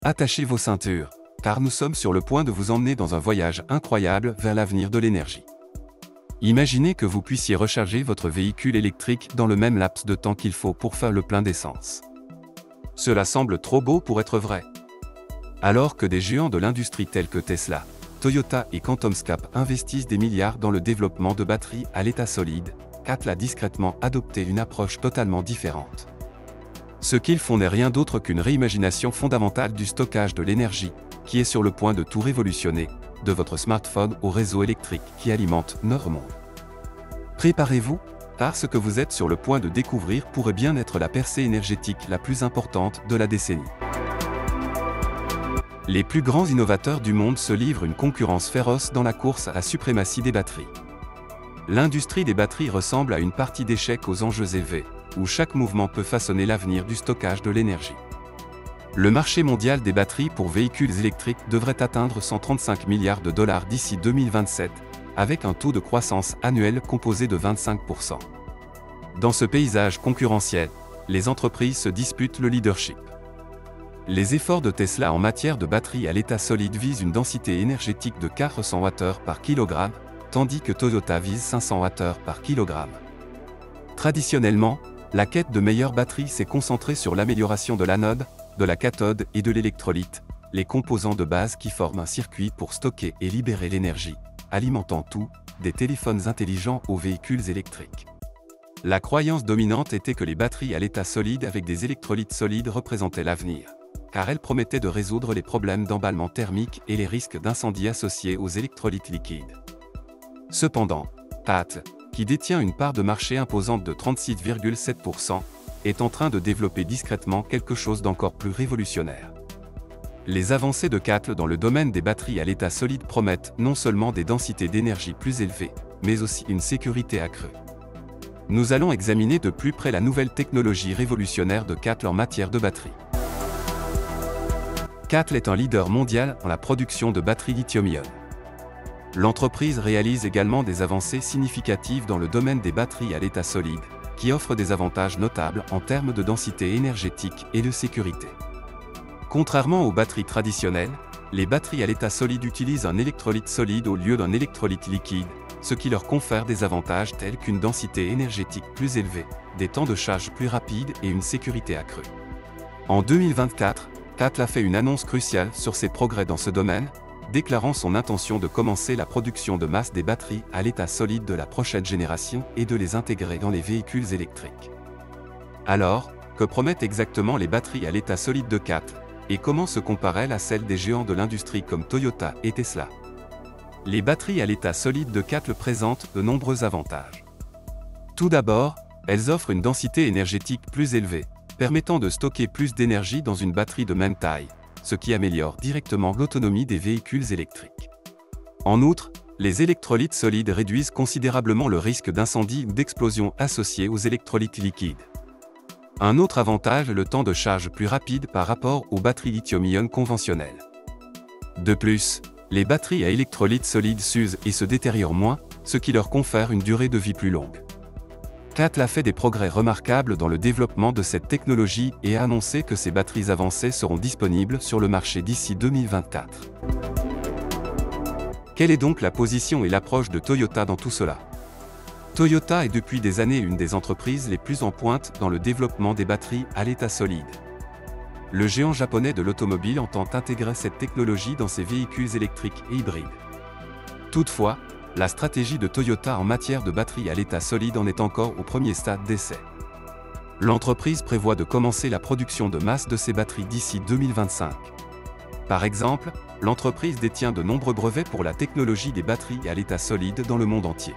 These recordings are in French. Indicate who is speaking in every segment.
Speaker 1: Attachez vos ceintures, car nous sommes sur le point de vous emmener dans un voyage incroyable vers l'avenir de l'énergie. Imaginez que vous puissiez recharger votre véhicule électrique dans le même laps de temps qu'il faut pour faire le plein d'essence. Cela semble trop beau pour être vrai. Alors que des géants de l'industrie tels que Tesla, Toyota et QuantumScape investissent des milliards dans le développement de batteries à l'état solide, CATL a discrètement adopté une approche totalement différente. Ce qu'ils font n'est rien d'autre qu'une réimagination fondamentale du stockage de l'énergie, qui est sur le point de tout révolutionner, de votre smartphone au réseau électrique qui alimente notre monde. Préparez-vous, car ce que vous êtes sur le point de découvrir pourrait bien être la percée énergétique la plus importante de la décennie. Les plus grands innovateurs du monde se livrent une concurrence féroce dans la course à la suprématie des batteries. L'industrie des batteries ressemble à une partie d'échecs aux enjeux élevés, où chaque mouvement peut façonner l'avenir du stockage de l'énergie. Le marché mondial des batteries pour véhicules électriques devrait atteindre 135 milliards de dollars d'ici 2027, avec un taux de croissance annuel composé de 25%. Dans ce paysage concurrentiel, les entreprises se disputent le leadership. Les efforts de Tesla en matière de batterie à l'état solide visent une densité énergétique de 400 Wh par kg, tandis que Toyota vise 500 Wh par kg. Traditionnellement, la quête de meilleures batteries s'est concentrée sur l'amélioration de l'anode, de la cathode et de l'électrolyte, les composants de base qui forment un circuit pour stocker et libérer l'énergie, alimentant tout, des téléphones intelligents aux véhicules électriques. La croyance dominante était que les batteries à l'état solide avec des électrolytes solides représentaient l'avenir, car elles promettaient de résoudre les problèmes d'emballement thermique et les risques d'incendie associés aux électrolytes liquides. Cependant, CATL, qui détient une part de marché imposante de 36,7%, est en train de développer discrètement quelque chose d'encore plus révolutionnaire. Les avancées de CATL dans le domaine des batteries à l'état solide promettent non seulement des densités d'énergie plus élevées, mais aussi une sécurité accrue. Nous allons examiner de plus près la nouvelle technologie révolutionnaire de CATL en matière de batterie. CATL est un leader mondial en la production de batteries lithium-ion. L'entreprise réalise également des avancées significatives dans le domaine des batteries à l'état solide, qui offrent des avantages notables en termes de densité énergétique et de sécurité. Contrairement aux batteries traditionnelles, les batteries à l'état solide utilisent un électrolyte solide au lieu d'un électrolyte liquide, ce qui leur confère des avantages tels qu'une densité énergétique plus élevée, des temps de charge plus rapides et une sécurité accrue. En 2024, CATL a fait une annonce cruciale sur ses progrès dans ce domaine, déclarant son intention de commencer la production de masse des batteries à l'état solide de la prochaine génération et de les intégrer dans les véhicules électriques. Alors, que promettent exactement les batteries à l'état solide de CATL, et comment se comparent-elles à celles des géants de l'industrie comme Toyota et Tesla? Les batteries à l'état solide de CATL présentent de nombreux avantages. Tout d'abord, elles offrent une densité énergétique plus élevée, permettant de stocker plus d'énergie dans une batterie de même taille, ce qui améliore directement l'autonomie des véhicules électriques. En outre, les électrolytes solides réduisent considérablement le risque d'incendie ou d'explosion associé aux électrolytes liquides. Un autre avantage est le temps de charge plus rapide par rapport aux batteries lithium-ion conventionnelles. De plus, les batteries à électrolytes solides s'usent et se détériorent moins, ce qui leur confère une durée de vie plus longue. CATL a fait des progrès remarquables dans le développement de cette technologie et a annoncé que ces batteries avancées seront disponibles sur le marché d'ici 2024. Quelle est donc la position et l'approche de Toyota dans tout cela? Toyota est depuis des années une des entreprises les plus en pointe dans le développement des batteries à l'état solide. Le géant japonais de l'automobile entend intégrer cette technologie dans ses véhicules électriques et hybrides. Toutefois, la stratégie de Toyota en matière de batterie à l'état solide en est encore au premier stade d'essai. L'entreprise prévoit de commencer la production de masse de ces batteries d'ici 2025. Par exemple, l'entreprise détient de nombreux brevets pour la technologie des batteries à l'état solide dans le monde entier.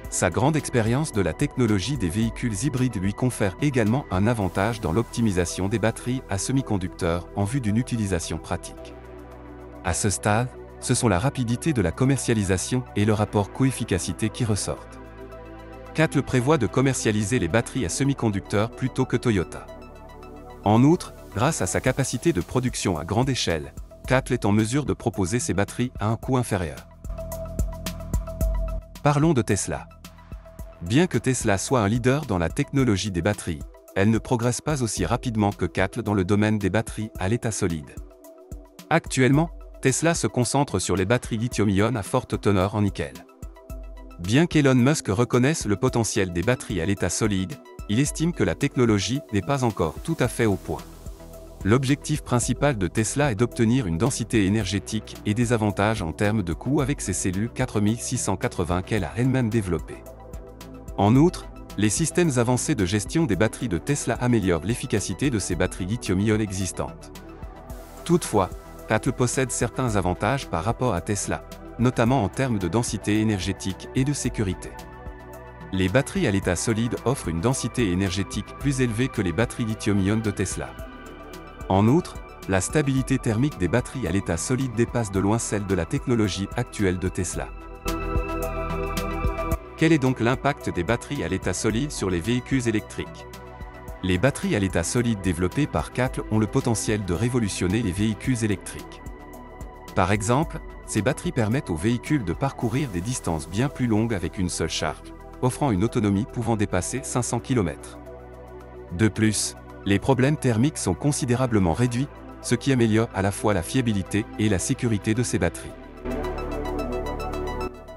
Speaker 1: Sa grande expérience de la technologie des véhicules hybrides lui confère également un avantage dans l'optimisation des batteries à semi-conducteurs en vue d'une utilisation pratique. À ce stade, ce sont la rapidité de la commercialisation et le rapport coût-efficacité qui ressortent. CATL prévoit de commercialiser les batteries à semi-conducteurs plutôt que Toyota. En outre, grâce à sa capacité de production à grande échelle, CATL est en mesure de proposer ses batteries à un coût inférieur. Parlons de Tesla. Bien que Tesla soit un leader dans la technologie des batteries, elle ne progresse pas aussi rapidement que CATL dans le domaine des batteries à l'état solide. Actuellement, Tesla se concentre sur les batteries lithium-ion à forte teneur en nickel. Bien qu'Elon Musk reconnaisse le potentiel des batteries à l'état solide, il estime que la technologie n'est pas encore tout à fait au point. L'objectif principal de Tesla est d'obtenir une densité énergétique et des avantages en termes de coût avec ses cellules 4680 qu'elle a elle-même développées. En outre, les systèmes avancés de gestion des batteries de Tesla améliorent l'efficacité de ces batteries lithium-ion existantes. Toutefois, CATL possède certains avantages par rapport à Tesla, notamment en termes de densité énergétique et de sécurité. Les batteries à l'état solide offrent une densité énergétique plus élevée que les batteries lithium-ion de Tesla. En outre, la stabilité thermique des batteries à l'état solide dépasse de loin celle de la technologie actuelle de Tesla. Quel est donc l'impact des batteries à l'état solide sur les véhicules électriques? Les batteries à l'état solide développées par CATL ont le potentiel de révolutionner les véhicules électriques. Par exemple, ces batteries permettent aux véhicules de parcourir des distances bien plus longues avec une seule charge, offrant une autonomie pouvant dépasser 500 km. De plus, les problèmes thermiques sont considérablement réduits, ce qui améliore à la fois la fiabilité et la sécurité de ces batteries.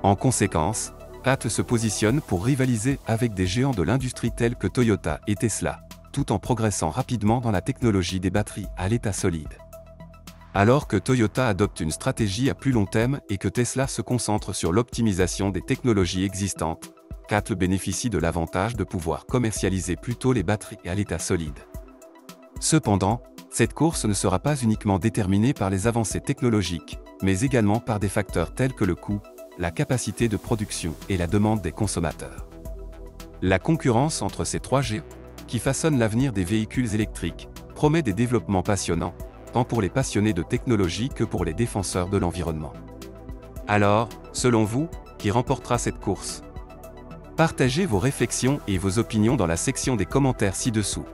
Speaker 1: En conséquence, CATL se positionne pour rivaliser avec des géants de l'industrie tels que Toyota et Tesla, tout en progressant rapidement dans la technologie des batteries à l'état solide. Alors que Toyota adopte une stratégie à plus long terme et que Tesla se concentre sur l'optimisation des technologies existantes, CATL bénéficie de l'avantage de pouvoir commercialiser plus tôt les batteries à l'état solide. Cependant, cette course ne sera pas uniquement déterminée par les avancées technologiques, mais également par des facteurs tels que le coût, la capacité de production et la demande des consommateurs. La concurrence entre ces trois géants, qui façonnent l'avenir des véhicules électriques, promet des développements passionnants, tant pour les passionnés de technologie que pour les défenseurs de l'environnement. Alors, selon vous, qui remportera cette course? Partagez vos réflexions et vos opinions dans la section des commentaires ci-dessous.